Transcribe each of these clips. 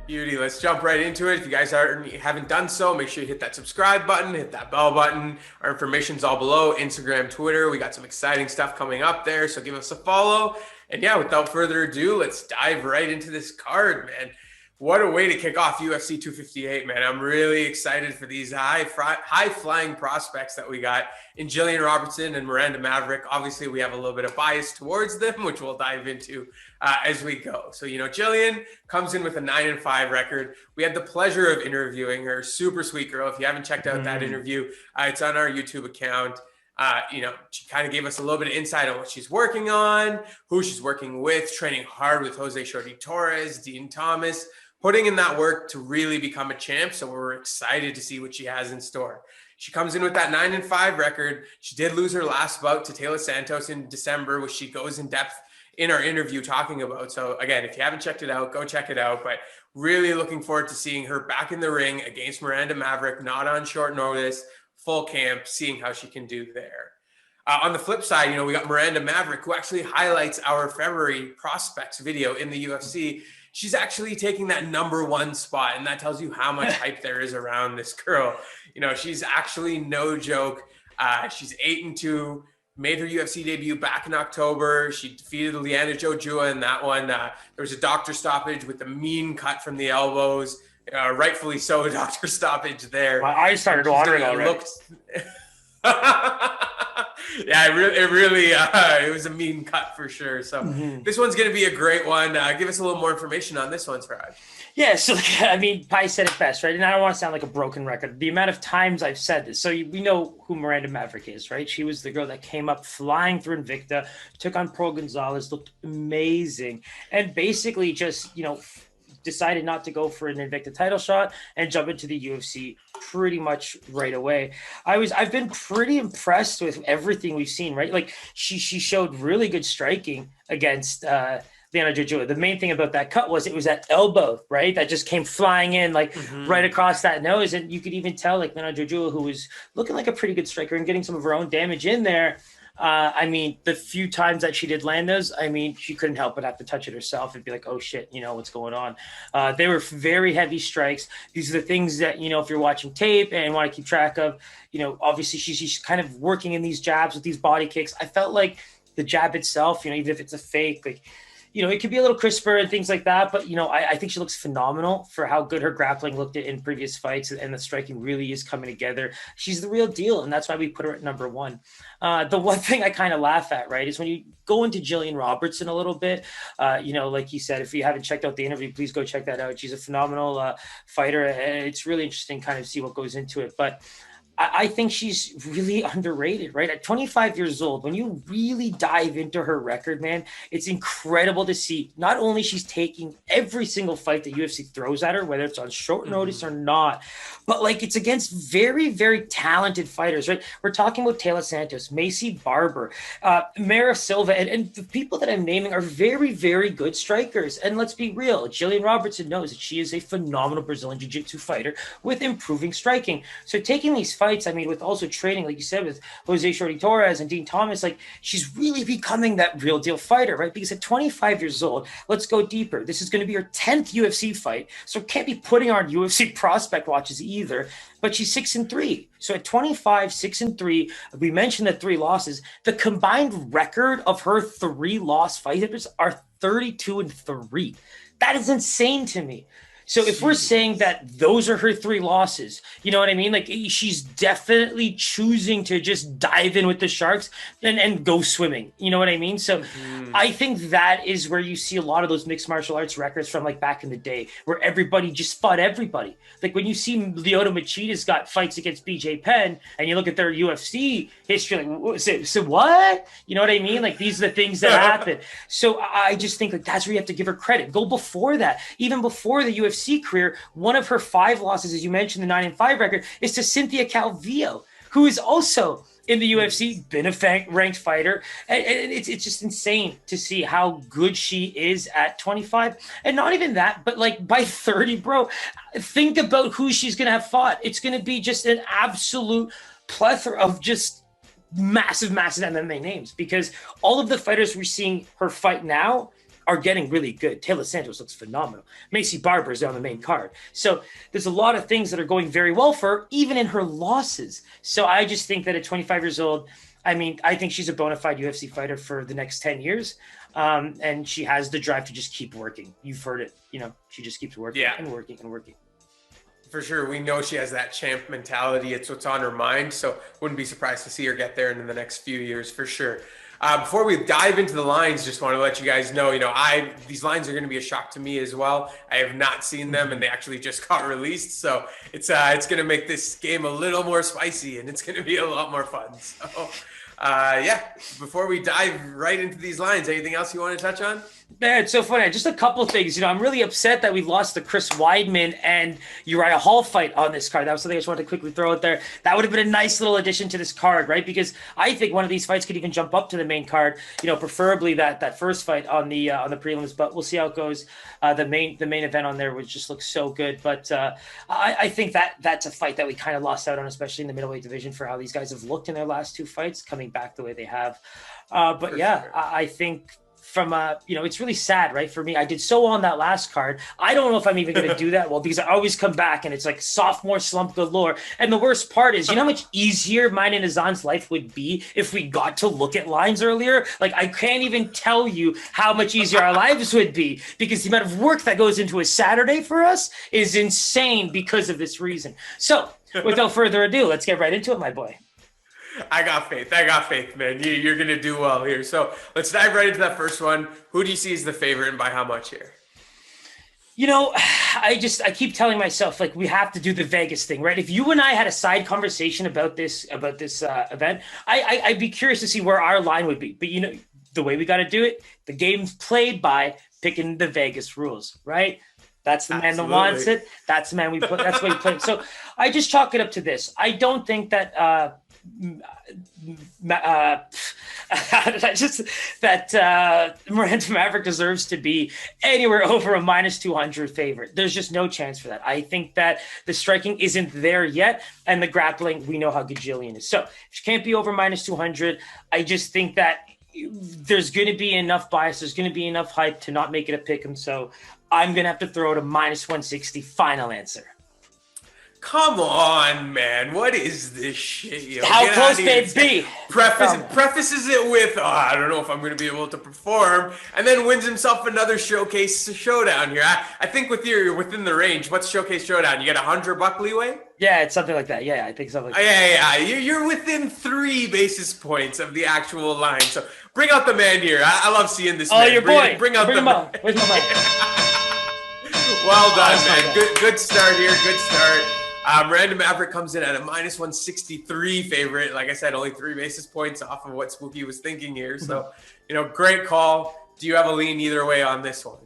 Beauty. Let's jump right into it. If you guys haven't done so, make sure you hit that subscribe button, hit that bell button. Our information's all below. Instagram, Twitter. We got some exciting stuff coming up there, so give us a follow. And yeah, without further ado, let's dive right into this card, man. What a way to kick off UFC 258, man. I'm really excited for these high-flying prospects that we got in Gillian Robertson and Miranda Maverick. Obviously, we have a little bit of bias towards them, which we'll dive into as we go. So, Gillian comes in with a 9-5 record. We had the pleasure of interviewing her. Super sweet girl. If you haven't checked out that interview, it's on our YouTube account. She kind of gave us a little bit of insight on what she's working on, who she's working with, training hard with Jose Shorty Torres, Dean Thomas, putting in that work to really become a champ. So we're excited to see what she has in store. She comes in with that 9-5 record. She did lose her last bout to Taylor Santos in December, which she goes in depth in our interview talking about. So again, if you haven't checked it out, go check it out. But really looking forward to seeing her back in the ring against Miranda Maverick, not on short notice, full camp, seeing how she can do there. On the flip side, we got Miranda Maverick, who actually highlights our February prospects video in the UFC. She's actually taking that #1 spot, and that tells you how much hype there is around this girl. She's actually no joke. She's 8-2, made her UFC debut back in October. She defeated Liana Jojua in that one. There was a doctor stoppage with a mean cut from the elbows. Rightfully so, a doctor stoppage there. My eyes started watering already. Yeah, it was a mean cut for sure. So This one's going to be a great one. Give us a little more information on this one, Siraj. Yeah, so Pi said it best, right? And I don't want to sound like a broken record. The amount of times I've said this. So we know who Miranda Maverick is, right? She was the girl that came up flying through Invicta, took on Pro Gonzalez, looked amazing, and basically just, decided not to go for an Invicta title shot and jump into the UFC pretty much right away. I've been pretty impressed with everything we've seen, right? Like she showed really good striking against Liana Jojua. The main thing about that cut was it was that elbow, right? That just came flying in right across that nose. And you could even tell Liana Jojua, who was looking like a pretty good striker and getting some of her own damage in there. The few times that she did land those, she couldn't help but have to touch it herself and be like, oh shit, what's going on? They were very heavy strikes. These are the things that, if you're watching tape and want to keep track of, obviously she's kind of working in these jabs with these body kicks. I felt like the jab itself, even if it's a fake, it could be a little crisper and things like that. But, I think she looks phenomenal for how good her grappling looked in previous fights. And the striking really is coming together. She's the real deal. And that's why we put her at #1. The one thing I kind of laugh at, right, is when you go into Gillian Robertson a little bit, like you said, if you haven't checked out the interview, please go check that out. She's a phenomenal fighter. And it's really interesting kind of see what goes into it. But I think she's really underrated, right? At 25 years old, when you really dive into her record, man, it's incredible to see. Not only she's taking every single fight that UFC throws at her, whether it's on short notice or not, but it's against very, very talented fighters, right? We're talking about Taylor Santos, Maycee, Barber, Mara Silva, and the people that I'm naming are very, very good strikers. And let's be real, Gillian Robertson knows that she is a phenomenal Brazilian Jiu-Jitsu fighter with improving striking. So taking these fights, with also training, like you said, with Jose Shorty Torres and Dean Thomas, she's really becoming that real deal fighter, right? Because at 25 years old, let's go deeper. This is going to be her 10th UFC fight, so can't be putting her on UFC prospect watches either. But she's 6-3. So at 25, 6-3, we mentioned the 3 losses. The combined record of her 3 loss fighters are 32-3. That is insane to me. So if we're saying that those are her 3 losses, you know what I mean? She's definitely choosing to just dive in with the sharks and go swimming. You know what I mean? So I think that is where you see a lot of those mixed martial arts records from back in the day, where everybody just fought everybody. When you see Lyoto Machida's got fights against BJ Penn and you look at their UFC history, so what? You know what I mean? These are the things that happen. So I just think that's where you have to give her credit. Go before that. Even before the UFC career, one of her 5 losses, as you mentioned, the 9-5 record, is to Cynthia Calvillo, who is also in the UFC, been a ranked fighter. And it's just insane to see how good she is at 25. And not even that, but by 30, bro, think about who she's going to have fought. It's going to be just an absolute plethora of just massive MMA names, because all of the fighters we're seeing her fight now are getting really good. Taylor Santos looks phenomenal. Maycee Barber is on the main card. So there's a lot of things that are going very well for her, even in her losses. So I just think that at 25 years old, I mean, I think she's a bona fide UFC fighter for the next 10 years. And she has the drive to just keep working. You've heard it. You know, she just keeps working and working and working. For sure. We know she has that champ mentality. It's what's on her mind. So wouldn't be surprised to see her get there in the next few years for sure. Before we dive into the lines, just want to let you guys know, these lines are going to be a shock to me as well. I have not seen them, and they actually just got released. So it's going to make this game a little more spicy, and it's going to be a lot more fun. So, before we dive right into these lines, anything else you want to touch on? Man, it's so funny. Just a couple of things. I'm really upset that we lost the Chris Weidman and Uriah Hall fight on this card. That was something I just wanted to quickly throw out there. That would have been a nice little addition to this card, right? Because I think one of these fights could even jump up to the main card. Preferably that first fight on the prelims. But we'll see how it goes. The main event on there would just look so good. But I think that's a fight that we kind of lost out on, especially in the middleweight division, for how these guys have looked in their last two fights, coming back the way they have. I think. It's really sad, right? For me, I did so well on that last card. I don't know if I'm even going to do that well because I always come back and it's like sophomore slump galore. And the worst part is, how much easier mine and Azan's life would be if we got to look at lines earlier? Like, I can't even tell you how much easier our lives would be because the amount of work that goes into a Saturday for us is insane because of this reason. So, without further ado, let's get right into it, my boy. I got faith, man. You're going to do well here. So let's dive right into that first one. Who do you see as the favorite and by how much here? I keep telling myself, like, we have to do the Vegas thing, right? If you and I had a side conversation about this event, I'd be curious to see where our line would be. But, the way we got to do it, the game's played by picking the Vegas rules, right? That's the man that wants it. That's the man we put. That's what we play. So I just chalk it up to this. I don't think that Miranda Maverick deserves to be anywhere over a -200 favorite. There's just no chance for that. I think that the striking isn't there yet, and the grappling, we know how good Gillian is. So she can't be over -200. I just think that there's going to be enough bias, there's going to be enough hype to not make it a pick'em. So I'm going to have to throw it a -160 final answer. Come on, man. What is this shit? Yo? How close may it be? Prefaces it with, I don't know if I'm going to be able to perform, and then wins himself another showcase showdown here. I think with you're within the range. What's showcase showdown? You get $100 leeway? Yeah, it's something like that. Yeah, I think something like that. Yeah. You're within 3 basis points of the actual line. So bring out the man here. I love seeing this man. Oh, your boy. Bring out the man. Where's my mic? Well done, man. Good start here. Good start. Miranda Maverick comes in at a -163 favorite. Like I said, only 3 basis points off of what Spooky was thinking here. So, great call. Do you have a lean either way on this one?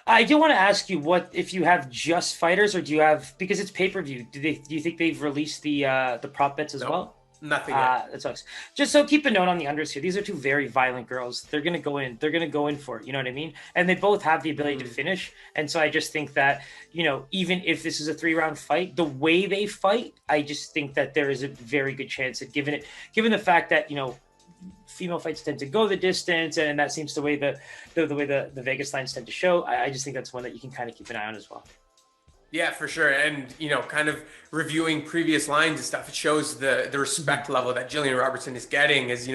I do want to ask you if you have just fighters, or do you have, because it's pay-per-view, do you think they've released the prop bets as well? Nothing yet. That sucks. Just so keep a note on the unders here. These are 2 very violent girls. They're going to go in. They're going to go in for it. You know what I mean? And they both have the ability to finish. And so I just think that, even if this is a 3-round fight, the way they fight, I just think that there is a very good chance that given the fact that, female fights tend to go the distance, and that seems the way the Vegas lines tend to show. I just think that's one that you can kind of keep an eye on as well. Yeah, for sure. And, kind of reviewing previous lines and stuff, it shows the respect level that Gillian Robertson is getting. As,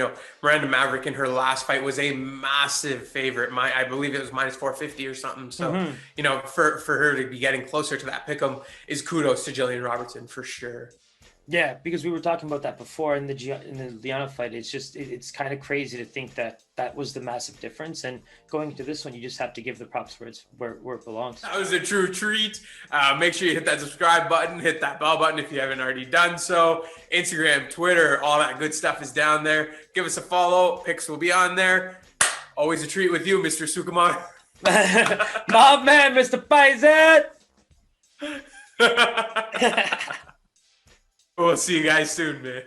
Miranda Maverick in her last fight was a massive favorite. I believe it was -450 or something. So, for her to be getting closer to that pick'em is kudos to Gillian Robertson for sure. Yeah, because we were talking about that before in the Liana fight. It's just it's kind of crazy to think that was the massive difference. And going into this one, you just have to give the props where it belongs. That was a true treat. Make sure you hit that subscribe button, hit that bell button if you haven't already done so. Instagram, Twitter, all that good stuff is down there. Give us a follow. Pics will be on there. Always a treat with you, Mr. Sukumar. My man, Mr. Paisat. We'll see you guys soon, man.